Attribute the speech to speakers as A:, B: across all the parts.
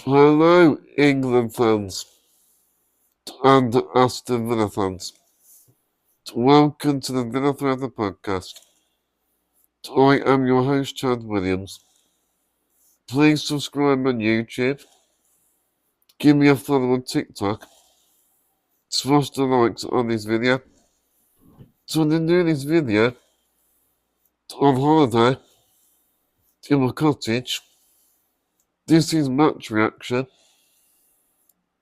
A: Hello, England fans and Aston Villa fans. Welcome to the Villa Forever podcast. I am your host, Chad Williams. Please subscribe on YouTube. Give me a follow on TikTok. Smash the likes on this video. So I'm doing this video on holiday in my cottage. This is match reaction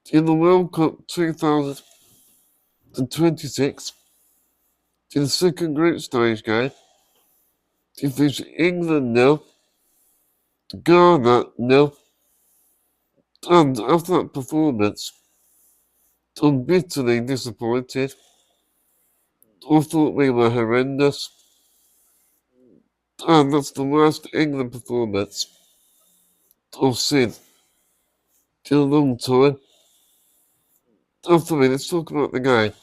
A: in the World Cup 2026 in the second group stage game. It finished England 0, Ghana 0. And after that performance, I'm bitterly disappointed. I thought we were horrendous. And that's the worst England performance I've seen in a long time. After me, let's talk about the game.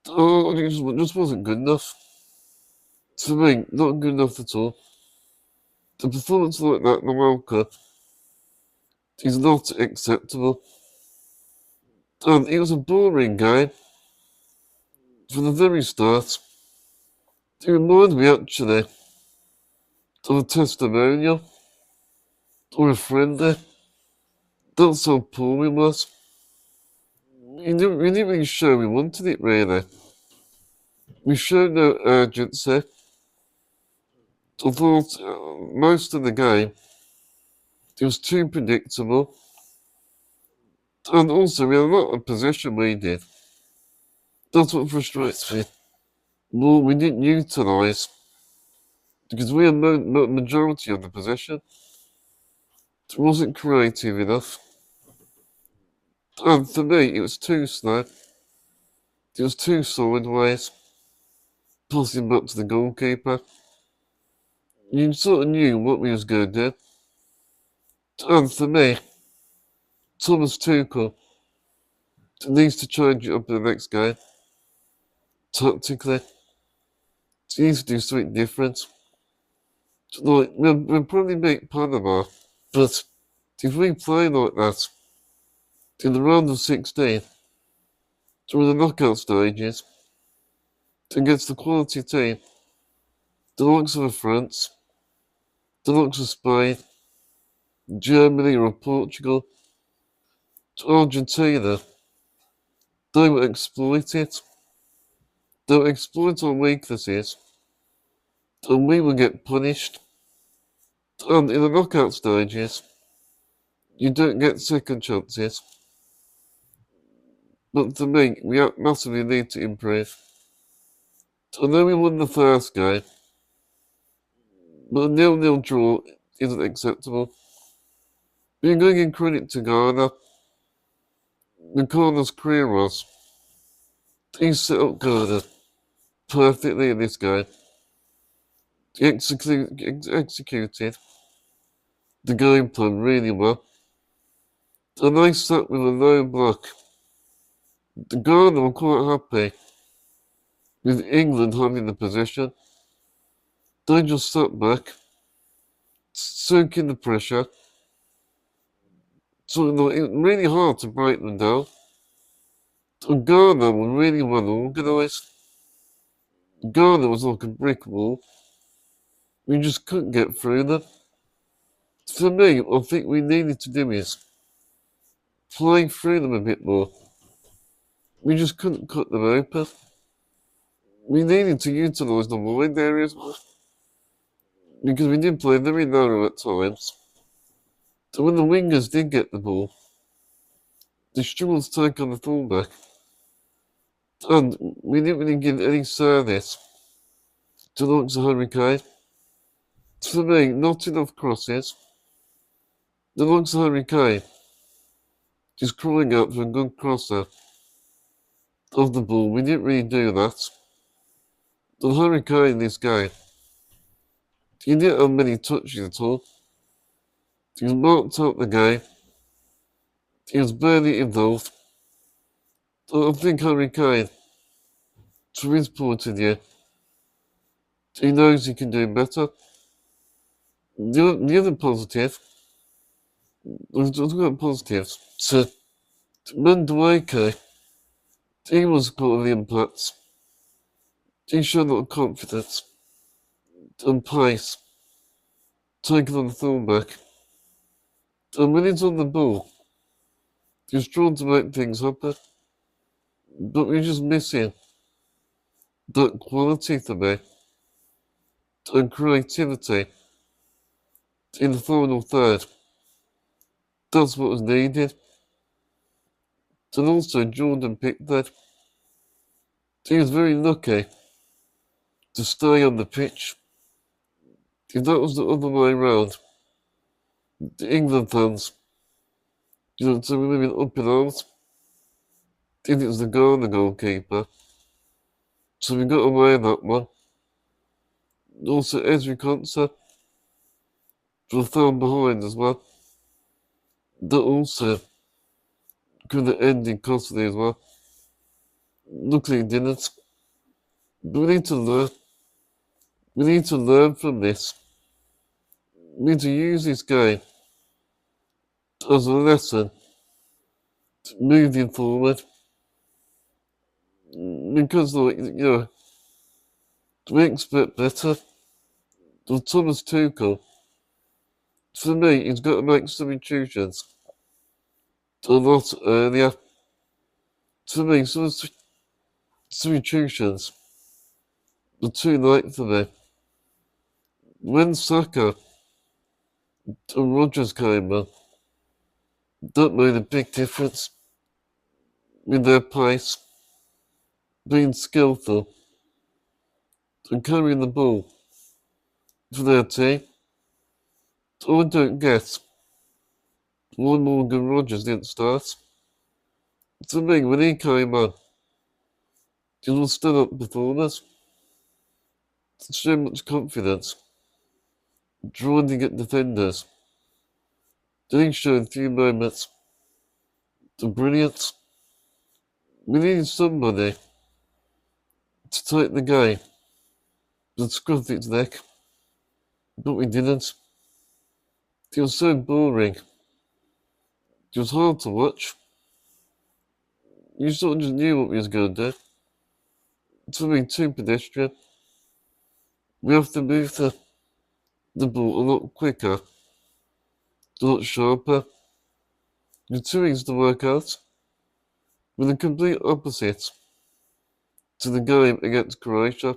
A: Oh, it just wasn't good enough. For me, not good enough at all. A performance like that in the World Cup is not acceptable. And it was a boring game from the very start. It reminded me actually of a testimonial or a friendly. That's how poor we was. We didn't really show we wanted it, really. We showed no urgency. I thought most of the game, it was too predictable. And also, we had a lot of possession we did. That's what frustrates me. More we didn't utilise. Because we had majority of the possession. It wasn't creative enough. And for me, it was too slow. It was too sideways. Passing back to the goalkeeper. You sort of knew what we was going to do. And for me, Thomas Tuchel needs to change it up in the next game. Tactically. He needs to do something different. Like, we'll probably beat Panama, but if we play like that in the round of 16, through the knockout stages, against the quality team, the likes of France, the likes of Spain, Germany or Portugal, Argentina, they will exploit it. They'll exploit our weaknesses, and we will get punished. And in the knockout stages, you don't get second chances. But for me, we massively need to improve. I know we won the first game, but a 0-0 draw isn't acceptable. We're going to give credit to Ghana. Carlos Queiroz, he set up Ghana perfectly in this game. He executed the game plan really well. And they sat with a low block. The Ghana were quite happy with England having the possession. They just sat back, soaking the pressure. So it was really hard to break them down. And Ghana were really well organised. Ghana was like a brick wall. We just couldn't get through them. For me, I think we needed to do is play through them a bit more. We just couldn't cut them open. We needed to utilise the wide areas more. Because we did play very narrow at times. So when the wingers did get the ball, they struggled to take on the fullback. And we didn't really give any service to the likes of Harry Kane. For me, not enough crosses. The likes of Harry Kane just crying out for a good crosser of the ball. We didn't really do that. The Harry Kane in this game, he didn't have many touches at all. He was marked out the game. He was barely involved. I think Harry Kane, from his point of view, he knows he can do better. The other positive We've talked about positives. So, Mendoake, he was part of the impacts. He showed a lot of confidence and pace, taking on the fullback. And when he's on the ball, he's trying to make things happen. But we're just missing that quality for me and creativity in the final third. That's what was needed. And also, Jordan Pickford, he was very lucky to stay on the pitch. If that was the other way around, the England fans, so we would have been up in arms. If it was the goalkeeper. So we got away with that one. Also, Ezri Konsa was found behind as well. That also could have ended costly as well. Luckily it didn't. But we need to learn. We need to learn from this. We need to use this game as a lesson moving forward. Because, like, we expect better. With Thomas Tuchel, for me, he's got to make substitutions a lot earlier. For me, some substitutions were too late for me. When Saka and Rodgers came in, that made a big difference in their pace, being skillful, and carrying the ball for their team. So I don't get why Morgan Rodgers didn't start. To me, when he came on, he was still up performers. So much confidence, trying to get defenders. Then he showed a few moments of brilliance. We needed somebody to take the game and scruff its neck, but we didn't. It was so boring. It was hard to watch. You sort of just knew what we was going to do. Something too pedestrian. We have to move the ball a lot quicker, a lot sharper. The two things to work out were the complete opposite to the game against Croatia.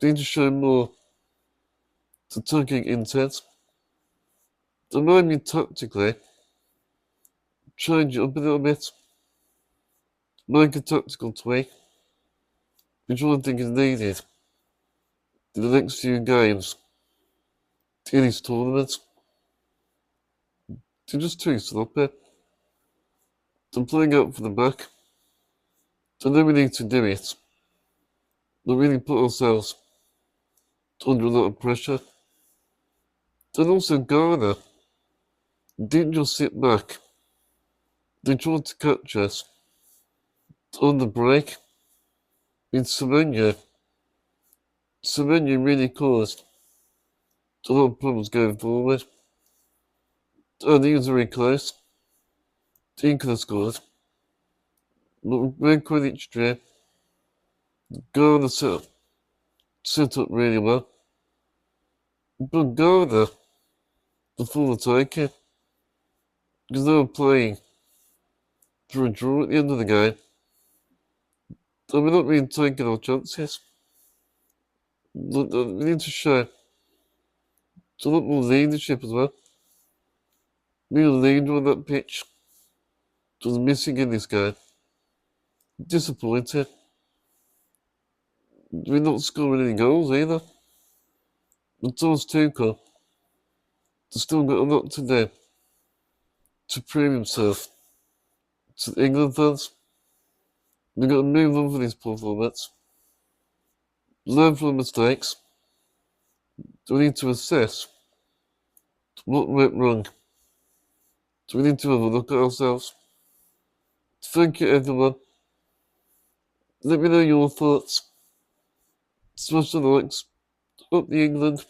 A: They need to show more attacking intent. And maybe tactically, change it up a little bit. Make a tactical tweak, which I think is needed in the next few games in this tournament. To just too sloppy. I'm playing out for the back. I know we need to do it. We really put ourselves under a lot of pressure. And also Ghana didn't just sit back. They tried to catch us on the break. In Semenyo really caused a lot of problems going forward. And he was very close. He could have scored. But when Quidditch drew, Ghana set up really well. But Ghana, before the taking, because they were playing for a draw at the end of the game, and we're not really taking our chances. We need to show a lot more leadership as well. Being a leader on that pitch was missing in this game. Disappointed. We're not scoring any goals either. And Thomas Tuchel has still got a lot to do to prove himself to the England fans. We've got to move on from this performance. Learn from the mistakes. We need to assess what went wrong. So we need to have a look at ourselves. Thank you, everyone. Let me know your thoughts. Smash the likes. Up the England.